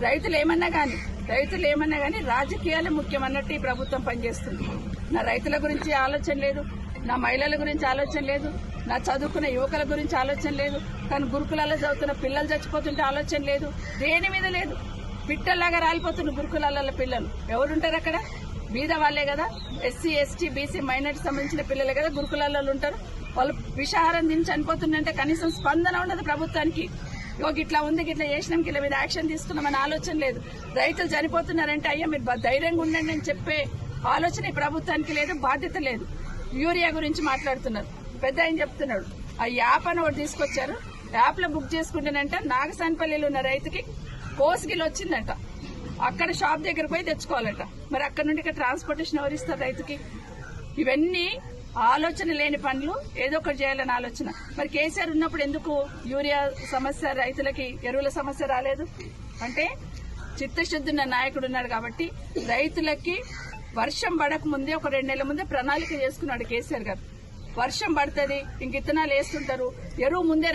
రైతులు ఏమన్నా కానీ రాజకీయాలే ముఖ్యమన్నట్టు ఈ ప్రభుత్వం పనిచేస్తుంది. నా రైతుల గురించి ఆలోచన లేదు, నా మహిళల గురించి ఆలోచన లేదు, నా చదువుకున్న యువకుల గురించి ఆలోచన లేదు, కానీ గురుకులాల్లో చదువుతున్న పిల్లలు చచ్చిపోతుంటే ఆలోచన లేదు, దేని మీద లేదు. పిట్టల్లాగా రాలిపోతున్న గురుకులాల పిల్లలు ఎవరుంటారు అక్కడ? బీద వాళ్లే కదా, ఎస్సీ ఎస్టీ బీసీ మైనారిటీ సంబంధించిన పిల్లలే కదా గురుకులాల్లో ఉంటారు. వాళ్ళు విషాహారం తిని చనిపోతుందంటే కనీసం స్పందన ఉండదు ప్రభుత్వానికి. ఇట్లా ఉంది, ఇట్లా చేసినాం, ఇట్లా మీద యాక్షన్ తీసుకున్నామని ఆలోచన లేదు. రైతులు చనిపోతున్నారంటే అయ్యా మీరు ధైర్యంగా ఉండండి అని చెప్పే ఆలోచన ఈ ప్రభుత్వానికి లేదు, బాధ్యత లేదు. యూరియా గురించి మాట్లాడుతున్నారు, పెద్ద ఆయన చెప్తున్నాడు. ఆ యాప్ అని ఒకటి తీసుకొచ్చారు, యాప్ లో బుక్ చేసుకుంటేనంట నాగసానపల్లిలో ఉన్న రైతుకి కోసిగిలు వచ్చిందంట, అక్కడ షాప్ దగ్గర పోయి తెచ్చుకోవాలట. మరి అక్కడ నుండి ఇక్కడ ట్రాన్స్పోర్టేషన్ ఎవరిస్తారు రైతుకి? ఇవన్నీ ఆలోచన లేని పనులు, ఏదో ఒకటి చేయాలని ఆలోచన. మరి కేసీఆర్ ఉన్నప్పుడు ఎందుకు యూరియా సమస్య, రైతులకి ఎరువుల సమస్య రాలేదు? అంటే చిత్తశుద్ధి ఉన్న నాయకుడు ఉన్నాడు కాబట్టి రైతులకి వర్షం పడక ముందే ఒక 2 నెలల ముందే ప్రణాళిక చేసుకున్నాడు కేసీఆర్ గారు. వర్షం పడుతుంది, ఇంక ఇత్తనాలు వేస్తుంటారు, ఎరువు ముందే